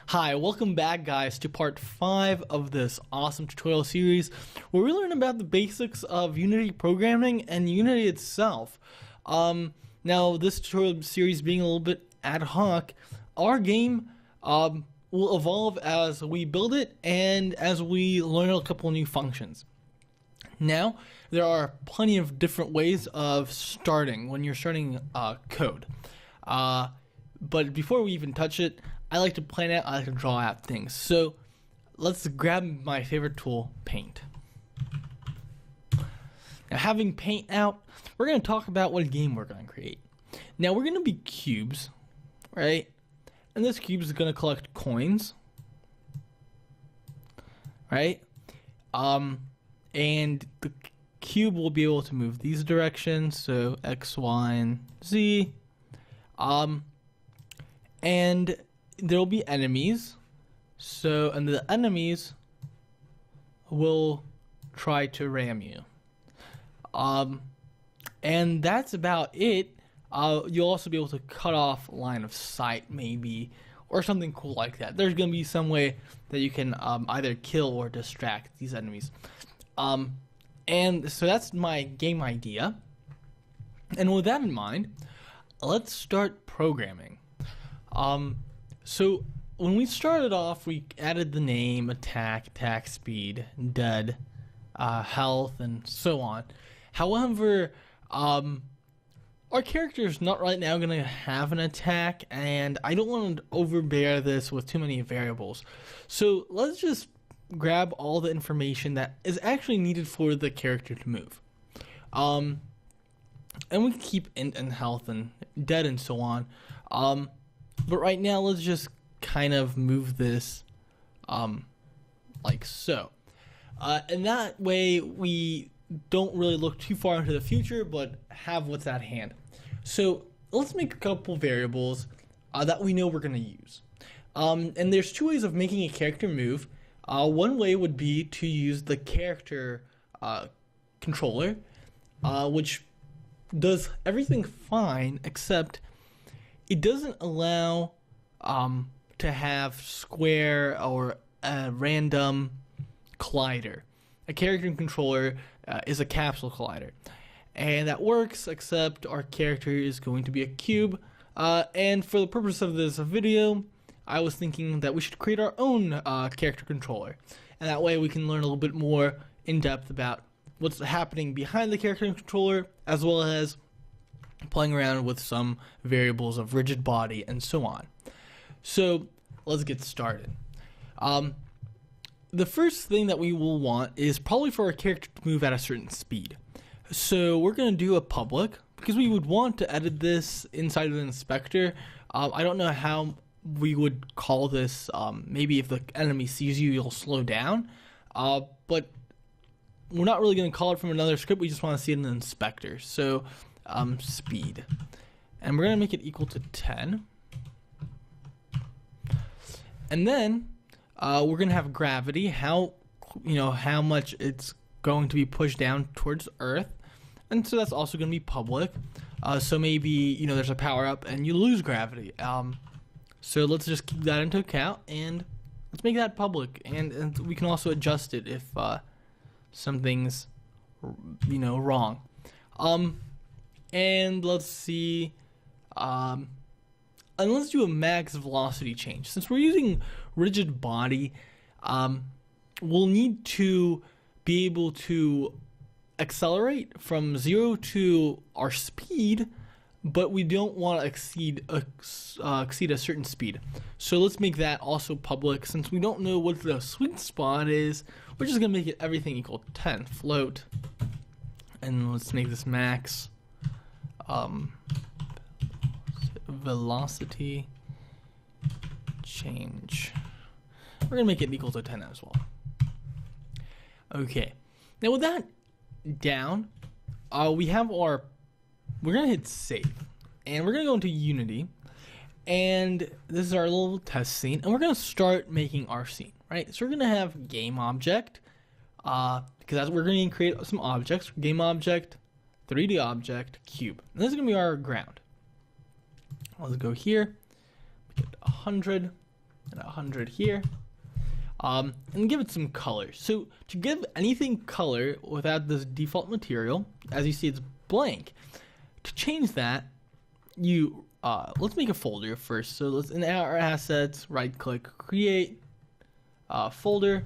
Hi, welcome back guys to part 5 of this awesome tutorial series where we learn about the basics of Unity programming and Unity itself. Now this tutorial series being a little bit ad hoc, our game will evolve as we build it and as we learn a couple new functions. Now, there are plenty of different ways of starting when you're starting code. But before we even touch it, I like to plan out, I like to draw out things. So let's grab my favorite tool, Paint. Now having Paint out, we're going to talk about what game we're going to create. Now we're going to be cubes, right? And this cube is going to collect coins, right? And the cube will be able to move these directions, so X, Y, and Z. And there will be enemies, and the enemies will try to ram you. And that's about it. You'll also be able to cut off line of sight, maybe, or something cool like that. There's going to be some way that you can either kill or distract these enemies. And so that's my game idea. And with that in mind, let's start programming. So when we started off, we added the name, attack speed, dead, health, and so on. However, our character is not right now going to have an attack, and I don't want to overbear this with too many variables. So let's just grab all the information that is actually needed for the character to move. And we can keep int and health and dead and so on. But right now, let's just kind of move this like so. And that way, we don't really look too far into the future, but have what's at hand. So let's make a couple variables that we know we're going to use. And there's two ways of making a character move. One way would be to use the character controller, which does everything fine, except it doesn't allow to have square or a random collider. A character controller is a capsule collider, and that works, except our character is going to be a cube. And for the purpose of this video, I was thinking that we should create our own character controller, and that way we can learn a little bit more in depth about what's happening behind the character controller, as well as playing around with some variables of rigid body and so on. So let's get started. The first thing that we will want is probably for our character to move at a certain speed. So we're going to do a public, because we would want to edit this inside of the inspector. I don't know how we would call this. Maybe if the enemy sees you, you'll slow down. But we're not really going to call it from another script. We just want to see it in the inspector. So speed, and we're going to make it equal to 10. And then we're going to have gravity, how much it's going to be pushed down towards Earth. And so that's also going to be public. So maybe, there's a power up and you lose gravity. So let's just keep that into account, and let's make that public. And we can also adjust it if something's, wrong. And let's see, and let's do a max velocity change. Since we're using rigid body, we'll need to be able to accelerate from 0 to our speed, but we don't want to exceed a certain speed. So let's make that also public. Since we don't know what the sweet spot is, we're just going to make it everything equal to 10, float. And let's make this max velocity change. We're gonna make it equal to 10 as well. Okay, now with that down, we have we're gonna hit save, and we're gonna go into Unity, and this is our little test scene, and we're gonna start making our scene, right? So we're gonna have game object, because we're gonna create some objects. Game object, 3D object, cube. And this is gonna be our ground. Let's go here, make it 100, and 100 here. And give it some color. So to give anything color without this default material, as you see, it's blank. To change that, you let's make a folder first. So let's in our assets, right click, create folder,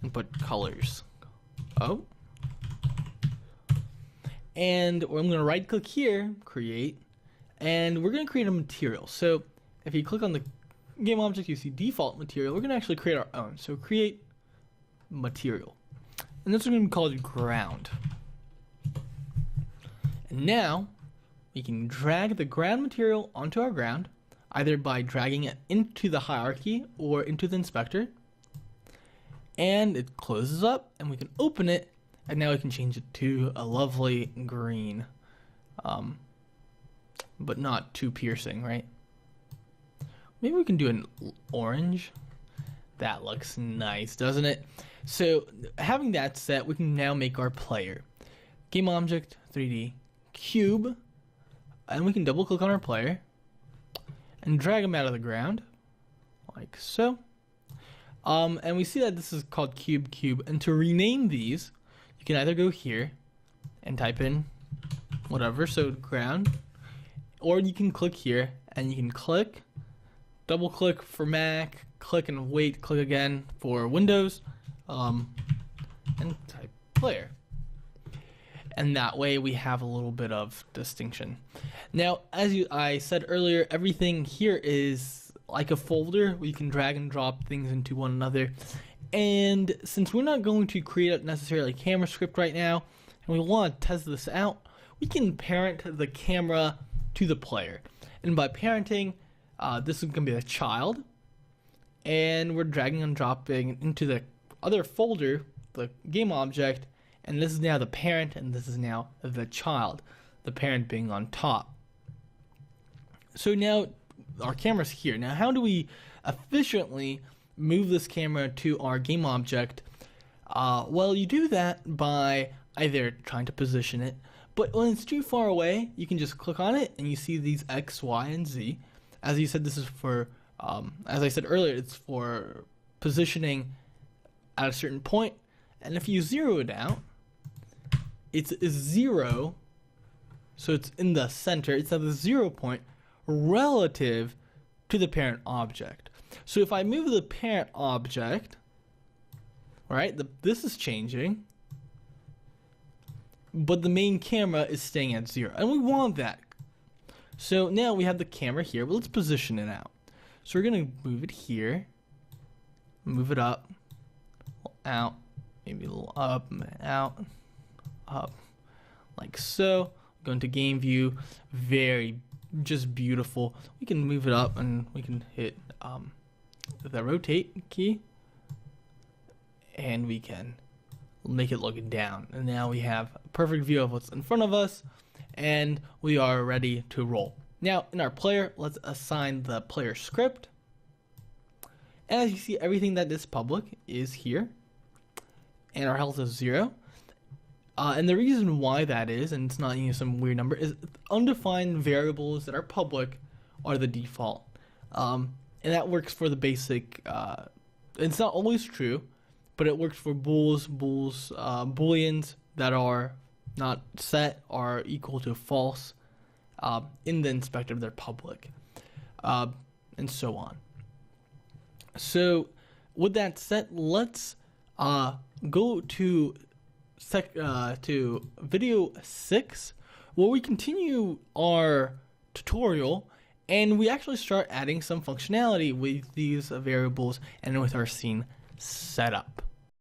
and put colors. Oh. And I'm going to right click here, create, and we're going to create a material. So if you click on the game object, you see default material. We're going to actually create our own. So create material. And this is going to be called ground. And now we can drag the ground material onto our ground, either by dragging it into the hierarchy or into the inspector. And it closes up, and we can open it, and now we can change it to a lovely green, but not too piercing, right? Maybe we can do an orange. That looks nice, doesn't it? So having that set, we can now make our player. Game object, 3D, cube, and we can double click on our player and drag him out of the ground, like so. And we see that this is called cube. And to rename these, you can either go here and type in whatever, so ground, or you can click here and you can click, double click for Mac, click and wait, click again for Windows, and type player. And that way we have a little bit of distinction. Now, as I said earlier, everything here is like a folder. We can drag and drop things into one another. And since we're not going to create necessarily a camera script right now, and we want to test this out, we can parent the camera to the player. And by parenting, this is going to be the child. And we're dragging and dropping into the other folder, the game object. And this is now the parent, and this is now the child, the parent being on top. So now our camera's here. Now, how do we efficiently move this camera to our game object? Well, you do that by either trying to position it, but when it's too far away, you can just click on it and you see these X, Y, and Z. As you said, this is for, as I said earlier, it's for positioning at a certain point. And if you zero it out, it's 0, so it's in the center. It's at the 0 point relative to the parent object. So if I move the parent object, right, this is changing, but the main camera is staying at 0, and we want that. So now we have the camera here, but let's position it out. So we're going to move it here, move it up, out, maybe a little up, out, up, like so. Go into game view, just beautiful. We can move it up and we can hit the rotate key, and we can make it look down. And now we have a perfect view of what's in front of us, and we are ready to roll. Now in our player, let's assign the player script. And as you see, everything that is public is here, and our health is 0. And the reason why that is, and it's not some weird number, is undefined variables that are public are the default. And that works for the basic, it's not always true, but it works for booleans that are not set are equal to false in the inspector. They're public, and so on. So with that said, let's go to video 6, where we continue our tutorial and we actually start adding some functionality with these variables and with our scene setup.